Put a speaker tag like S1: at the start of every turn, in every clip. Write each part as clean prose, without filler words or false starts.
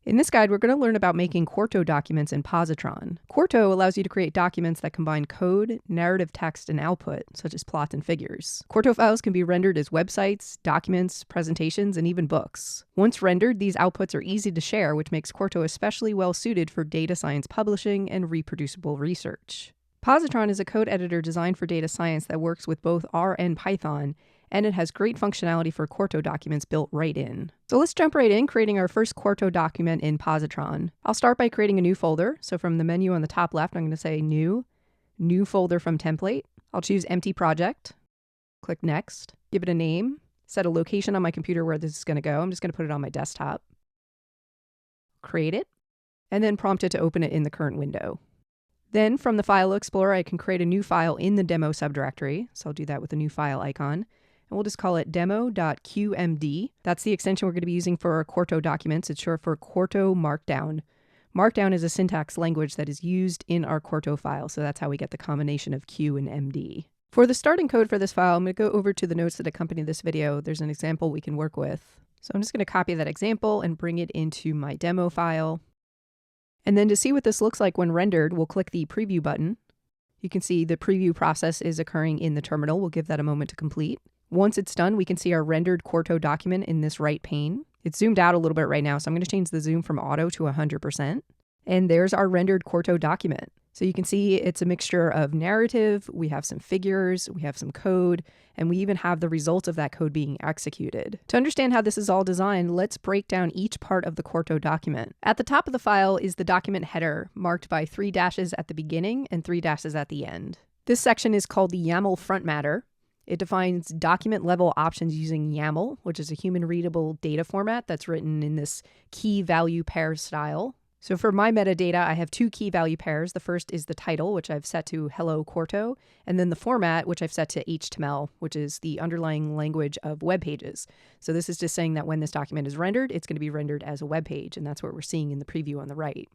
S1: In this guide, we're going to learn about making Quarto documents in Positron. Quarto allows you to create documents that combine code, narrative text, and output, such as plots and figures. Quarto files can be rendered as websites, documents, presentations, and even books. Once rendered, these outputs are easy to share, which makes Quarto especially well suited for data science publishing and reproducible research. Positron is a code editor designed for data science that works with both R and Python, and it has great functionality for Quarto documents built right in. So let's jump right in, creating our first Quarto document in Positron. I'll start by creating a new folder. So from the menu on the top left, I'm going to say New Folder from Template. I'll choose Empty Project, click Next, give it a name, set a location on my computer where this is going to go. I'm just going to put it on my desktop, create it, and then prompt it to open it in the current window. Then from the File Explorer, I can create a new file in the demo subdirectory. So I'll do that with the new file icon. And we'll just call it demo.qmd. That's the extension we're going to be using for our Quarto documents. It's short for Quarto Markdown. Markdown is a syntax language that is used in our Quarto file, so that's how we get the combination of Q and MD. For the starting code for this file, I'm going to go over to the notes that accompany this video. There's an example we can work with. So I'm just going to copy that example and bring it into my demo file. And then to see what this looks like when rendered, we'll click the preview button. You can see the preview process is occurring in the terminal. We'll give that a moment to complete. Once it's done, we can see our rendered Quarto document in this right pane. It's zoomed out a little bit right now, so I'm going to change the zoom from auto to 100%. And there's our rendered Quarto document. So you can see it's a mixture of narrative, we have some figures, we have some code, and we even have the results of that code being executed. To understand how this is all designed, let's break down each part of the Quarto document. At the top of the file is the document header, marked by 3 dashes at the beginning and 3 dashes at the end. This section is called the YAML front matter. It defines document level options using YAML, which is a human readable data format that's written in this key value pair style. So for my metadata, I have 2 key value pairs. The first is the title, which I've set to Hello Quarto, and then the format, which I've set to HTML, which is the underlying language of web pages. So this is just saying that when this document is rendered, it's going to be rendered as a web page, and that's what we're seeing in the preview on the right.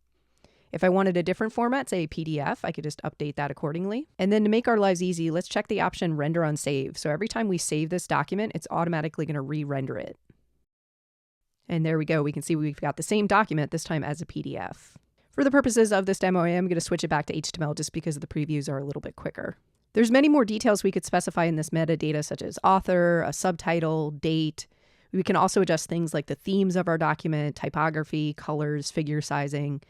S1: If I wanted a different format, say a PDF, I could just update that accordingly. And then to make our lives easy, let's check the option Render on Save. So every time we save this document, it's automatically going to re-render it. And there we go. We can see we've got the same document, this time as a PDF. For the purposes of this demo, I am going to switch it back to HTML just because the previews are a little bit quicker. There's many more details we could specify in this metadata, such as author, a subtitle, date. We can also adjust things like the themes of our document, typography, colors, figure sizing.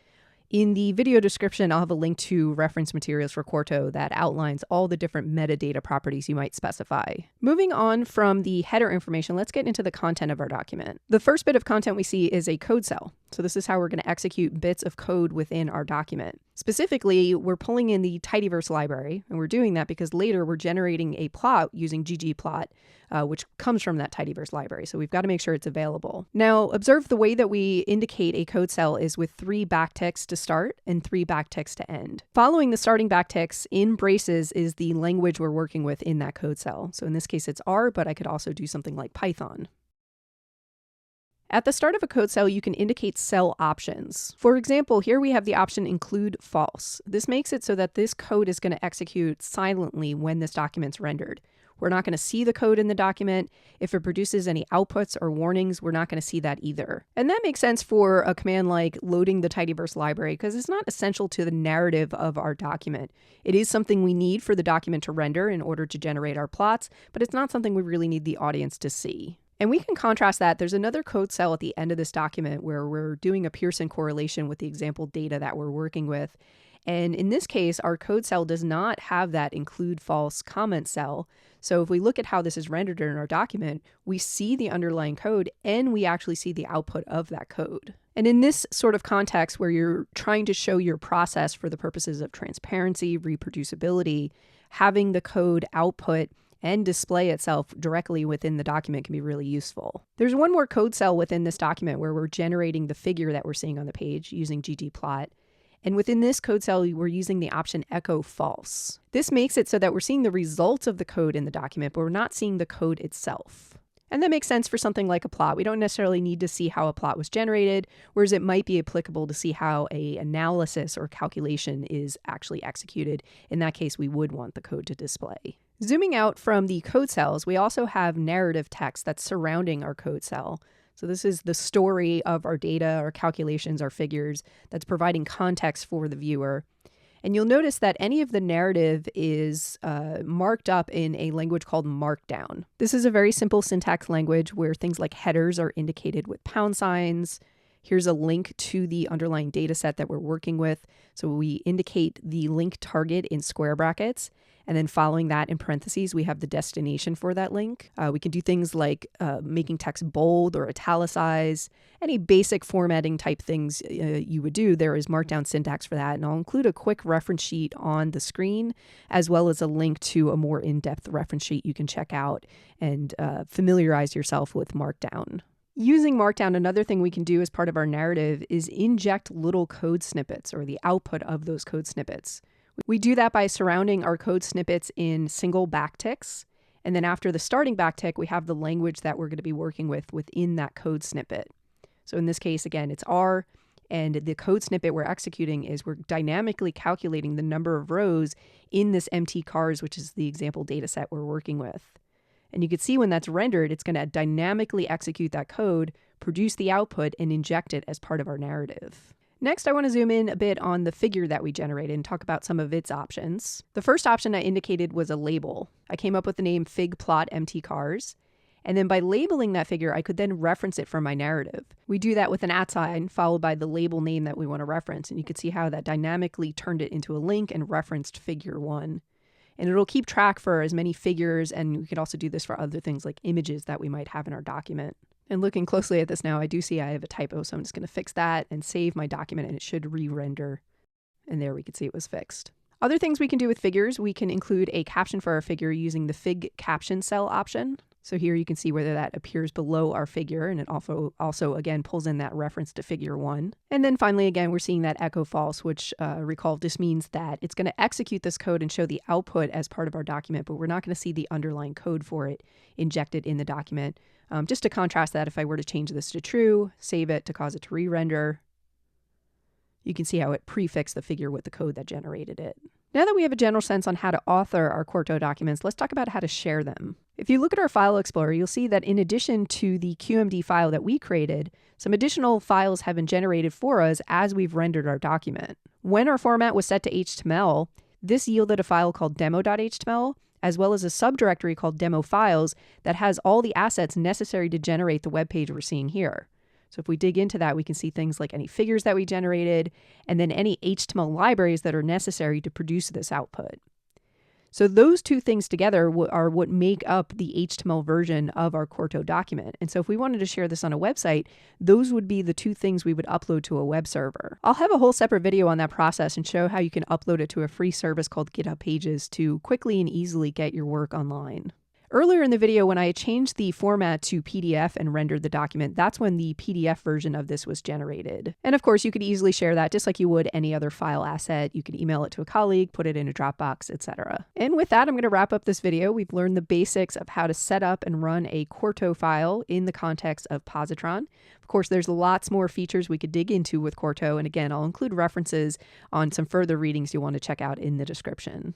S1: In the video description, I'll have a link to reference materials for Quarto that outlines all the different metadata properties you might specify. Moving on from the header information, let's get into the content of our document. The first bit of content we see is a code cell. So this is how we're going to execute bits of code within our document. Specifically, we're pulling in the tidyverse library, and we're doing that because later we're generating a plot using ggplot, which comes from that tidyverse library. So we've got to make sure it's available. Now, observe the way that we indicate a code cell is with 3 backticks to start and 3 backticks to end. Following the starting backticks, in braces is the language we're working with in that code cell. So in this case, it's R, but I could also do something like Python. At the start of a code cell, you can indicate cell options. For example, here we have the option include false. This makes it so that this code is going to execute silently when this document's rendered. We're not going to see the code in the document. If it produces any outputs or warnings, we're not going to see that either. And that makes sense for a command like loading the tidyverse library because it's not essential to the narrative of our document. It is something we need for the document to render in order to generate our plots, but it's not something we really need the audience to see. And we can contrast that. There's another code cell at the end of this document where we're doing a Pearson correlation with the example data that we're working with. And in this case, our code cell does not have that include false comment cell. So if we look at how this is rendered in our document, we see the underlying code and we actually see the output of that code. And in this sort of context where you're trying to show your process for the purposes of transparency, reproducibility, having the code output and display itself directly within the document can be really useful. There's one more code cell within this document where we're generating the figure that we're seeing on the page using ggplot. And within this code cell, we're using the option echo false. This makes it so that we're seeing the results of the code in the document, but we're not seeing the code itself. And that makes sense for something like a plot. We don't necessarily need to see how a plot was generated, whereas it might be applicable to see how an analysis or calculation is actually executed. In that case, we would want the code to display. Zooming out from the code cells, we also have narrative text that's surrounding our code cell. So this is the story of our data, our calculations, our figures that's providing context for the viewer. And you'll notice that any of the narrative is marked up in a language called Markdown. This is a very simple syntax language where things like headers are indicated with pound signs. Here's a link to the underlying data set that we're working with. So we indicate the link target in square brackets. And then following that in parentheses, we have the destination for that link. We can do things like making text bold or italicize. Any basic formatting type things you would do, there is Markdown syntax for that. And I'll include a quick reference sheet on the screen, as well as a link to a more in-depth reference sheet you can check out and familiarize yourself with Markdown. Using Markdown, another thing we can do as part of our narrative is inject little code snippets or the output of those code snippets. We do that by surrounding our code snippets in single backticks. And then after the starting backtick, we have the language that we're going to be working with within that code snippet. So in this case, again, it's R, and the code snippet we're executing is we're dynamically calculating the number of rows in this empty cars, which is the example data set we're working with. And you can see when that's rendered, it's going to dynamically execute that code, produce the output, and inject it as part of our narrative. Next, I want to zoom in a bit on the figure that we generated and talk about some of its options. The first option I indicated was a label. I came up with the name fig plot empty cars. And then by labeling that figure, I could then reference it for my narrative. We do that with an @ sign followed by the label name that we want to reference. And you can see how that dynamically turned it into a link and referenced figure 1. And it'll keep track for as many figures, and we could also do this for other things like images that we might have in our document. And looking closely at this now, I do see I have a typo, so I'm just going to fix that and save my document, and it should re-render. And there we can see it was fixed. Other things we can do with figures, we can include a caption for our figure using the fig caption cell option. So here you can see whether that appears below our figure, and it also again pulls in that reference to figure 1. And then finally, again, we're seeing that echo false, which recall this means that it's going to execute this code and show the output as part of our document, but we're not going to see the underlying code for it injected in the document. Just to contrast that, if I were to change this to true, save it to cause it to re-render, you can see how it prefixed the figure with the code that generated it. Now that we have a general sense on how to author our Quarto documents, let's talk about how to share them. If you look at our file explorer, you'll see that in addition to the QMD file that we created, some additional files have been generated for us as we've rendered our document. When our format was set to HTML, this yielded a file called demo.html, as well as a subdirectory called demo files that has all the assets necessary to generate the web page we're seeing here. So if we dig into that, we can see things like any figures that we generated, and then any HTML libraries that are necessary to produce this output. So those two things together are what make up the HTML version of our Quarto document. And so if we wanted to share this on a website, those would be the two things we would upload to a web server. I'll have a whole separate video on that process and show how you can upload it to a free service called GitHub Pages to quickly and easily get your work online. Earlier in the video, when I changed the format to PDF and rendered the document, that's when the PDF version of this was generated. And of course, you could easily share that just like you would any other file asset. You could email it to a colleague, put it in a Dropbox, etc. And with that, I'm going to wrap up this video. We've learned the basics of how to set up and run a Quarto file in the context of Positron. Of course, there's lots more features we could dig into with Quarto. And again, I'll include references on some further readings you'll want to check out in the description.